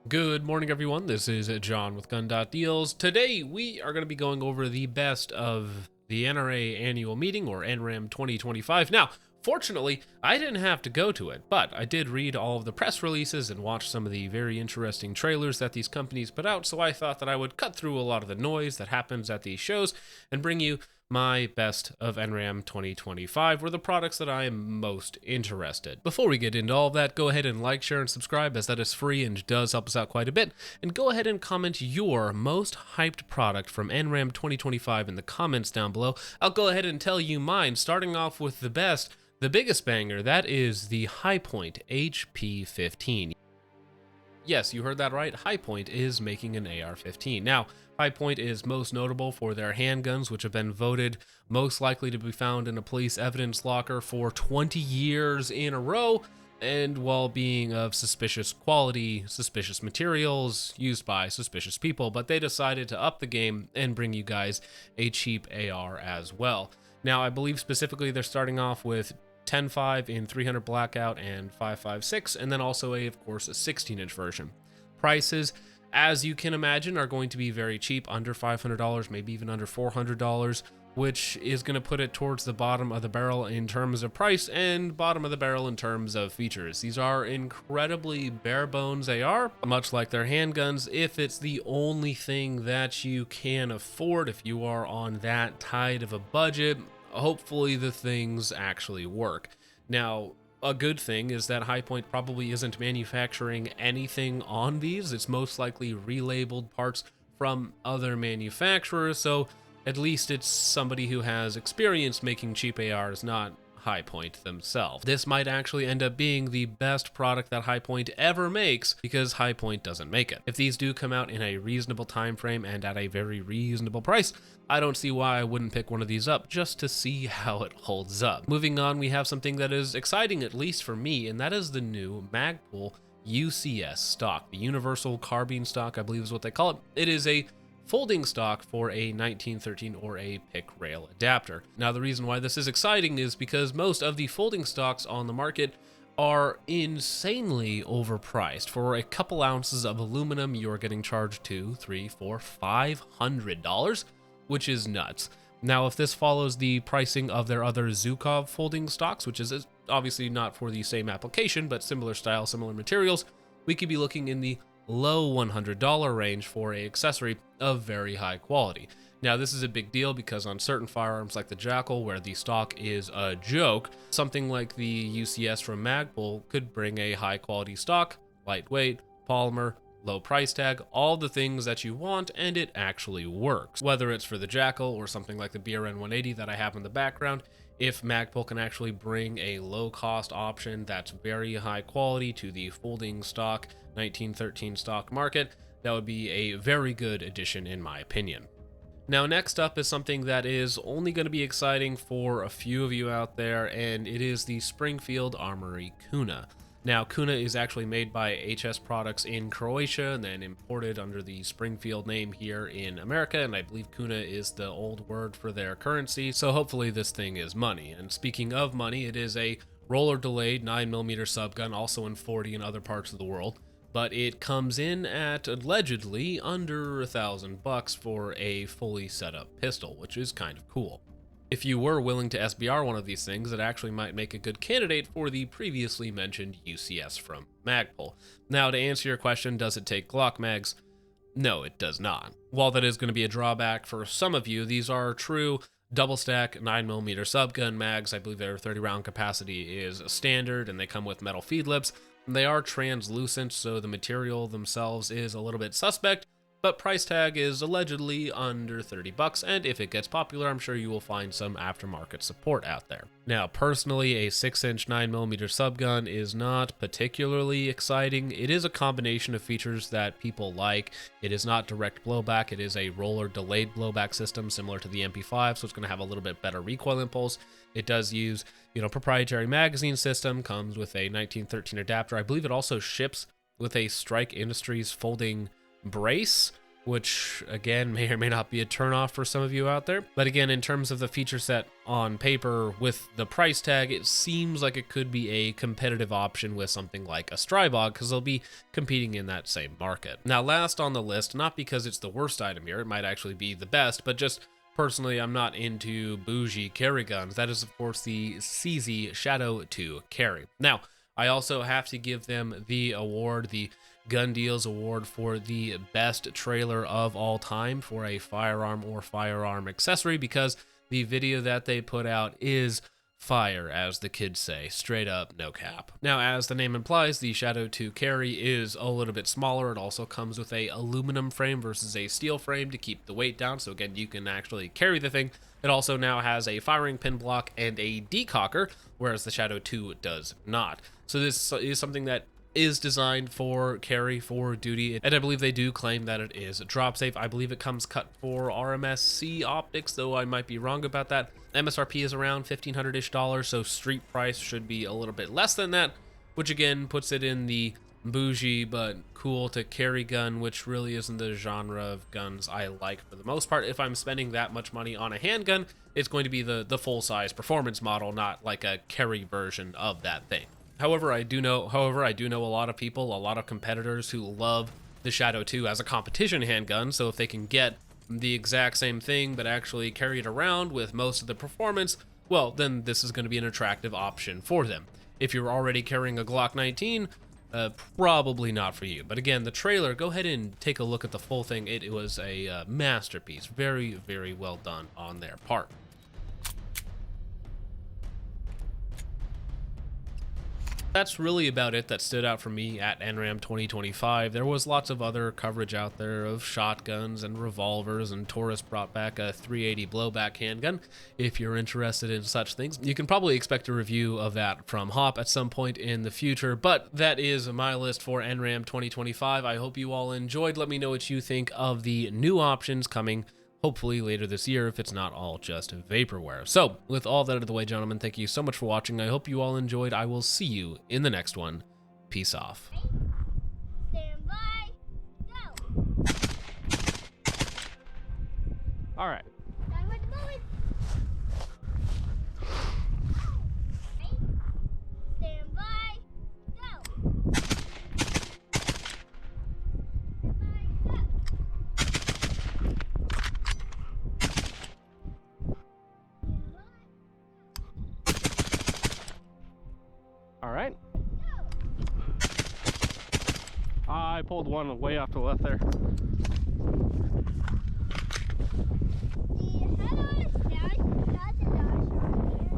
Good morning, everyone. This is John with Gun.Deals. Today, we are going to be going over the best of the NRA annual meeting, or NRAM 2025. Now, fortunately, I didn't have to go to it, but I did read all of the press releases and watch some of the very interesting trailers that these companies put out, so I thought that I would cut through a lot of the noise that happens at these shows and bring you my best of NRAM 2025 were the products that I am most interested. Before we get into all of that, go ahead and like, share, and subscribe, as that is free and does help us out quite a bit. And go ahead and comment your most hyped product from NRAM 2025 in the comments down below. I'll go ahead and tell you mine, starting off with the best, the biggest banger. That is the Hi-Point HP-15. Yes, you heard that right. Hi-Point is making an AR-15. Now, Hi-Point is most notable for their handguns, which have been voted most likely to be found in a police evidence locker for 20 years in a row, and while being of suspicious quality, suspicious materials, used by suspicious people, but they decided to up the game and bring you guys a cheap AR as well. Now, I believe specifically they're starting off with 10.5 in 300 blackout and 5.56, and then also of course, a 16-inch version. Prices, as you can imagine, are going to be very cheap, under $500, maybe even under $400, which is going to put it towards the bottom of the barrel in terms of price and bottom of the barrel in terms of features. These are incredibly bare bones AR, much like their handguns. If it's the only thing that you can afford, if you are on that tight of a budget, hopefully the things actually work. Now, a good thing is that Hi-Point probably isn't manufacturing anything on these. It's most likely relabeled parts from other manufacturers, so at least it's somebody who has experience making cheap ARs, not Hi-Point themselves. This might actually end up being the best product that Hi-Point ever makes, because Hi-Point doesn't make it. If these do come out in a reasonable time frame and at a very reasonable price, I don't see why I wouldn't pick one of these up just to see how it holds up. Moving on, we have something that is exciting, at least for me, and that is the new Magpul UCS Stock. The Universal Carbine Stock, I believe is what they call it. It is a folding stock for a 1913 or a pick rail adapter. Now, the reason why this is exciting is because most of the folding stocks on the market are insanely overpriced. For a couple ounces of aluminum, you're getting charged $200, $300, $400, $500, which is nuts. Now, if this follows the pricing of their other Zukov folding stocks, which is obviously not for the same application, but similar style, similar materials, we could be looking in the low $100 range for an accessory of very high quality. Now, this is a big deal because on certain firearms like the Jackal, where the stock is a joke, something like the UCS from Magpul could bring a high quality stock, lightweight, polymer, low price tag, all the things that you want, and it actually works. Whether it's for the Jackal or something like the BRN 180 that I have in the background, if Magpul can actually bring a low-cost option that's very high quality to the folding stock 1913 stock market, that would be a very good addition in my opinion. Now, next up is something that is only going to be exciting for a few of you out there, and it is the Springfield Armory Kuna. Now, Kuna is actually made by HS Products in Croatia and then imported under the Springfield name here in America, and I believe Kuna is the old word for their currency, so hopefully this thing is money. And speaking of money, it is a roller delayed 9mm subgun, also in 40 in other parts of the world, but it comes in at allegedly under $1,000 for a fully set up pistol, which is kind of cool. If you were willing to SBR one of these things, it actually might make a good candidate for the previously mentioned UCS from Magpul. Now, to answer your question, does it take Glock mags? No, it does not. While that is going to be a drawback for some of you, these are true double stack 9mm subgun mags. I believe their 30 round capacity is standard, and they come with metal feed lips. They are translucent, so the material themselves is a little bit suspect, but price tag is allegedly under $30, and if it gets popular, I'm sure you will find some aftermarket support out there. Now, personally, a 6-inch 9mm subgun is not particularly exciting. It is a combination of features that people like. It is not direct blowback. It is a roller delayed blowback system similar to the MP5, so it's going to have a little bit better recoil impulse. It does use, proprietary magazine system, comes with a 1913 adapter. I believe it also ships with a Strike Industries folding brace, which again may or may not be a turnoff for some of you out there. But again, in terms of the feature set on paper with the price tag, it seems like it could be a competitive option with something like a Strybog, because they'll be competing in that same market. Now, last on the list, not because it's the worst item here, it might actually be the best, but just personally, I'm not into bougie carry guns. That is, of course, the CZ Shadow 2 carry. Now, I also have to give them the award, the Gun Deals Award, for the best trailer of all time for a firearm or firearm accessory, because the video that they put out is fire, as the kids say, straight up, no cap. Now, as the name implies, the Shadow 2 carry is a little bit smaller. It also comes with a aluminum frame versus a steel frame to keep the weight down, so again, you can actually carry the thing. It also now has a firing pin block and a decocker, whereas the Shadow 2 does not. So this is something that is designed for carry, for duty, and I believe they do claim that it is drop safe. I believe it comes cut for RMSC optics, though I might be wrong about that. MSRP is around $1,500-ish, so street price should be a little bit less than that, which again puts it in the bougie but cool to carry gun, which really isn't the genre of guns I like for the most part. If I'm spending that much money on a handgun, it's going to be the full-size performance model, not like a carry version of that thing. However, I do know a lot of people, a lot of competitors who love the Shadow 2 as a competition handgun, so if they can get the exact same thing but actually carry it around with most of the performance, well, then this is going to be an attractive option for them. If you're already carrying a Glock 19, probably not for you. But again, the trailer, go ahead and take a look at the full thing. It was a masterpiece. Very, very well done on their part. That's really about it that stood out for me at NRAM 2025. There was lots of other coverage out there of shotguns and revolvers, and Taurus brought back a 380 blowback handgun. If you're interested in such things, you can probably expect a review of that from Hop at some point in the future. But that is my list for NRAM 2025. I hope you all enjoyed. Let me know what you think of the new options coming hopefully later this year, if it's not all just vaporware. So, with all that out of the way, gentlemen, thank you so much for watching. I hope you all enjoyed. I will see you in the next one. Peace off. Stand by, go. All right. Time with the bullet. Stand by, go. All right. I pulled one way off to the left there. The head on is down, that's a dodge shot here.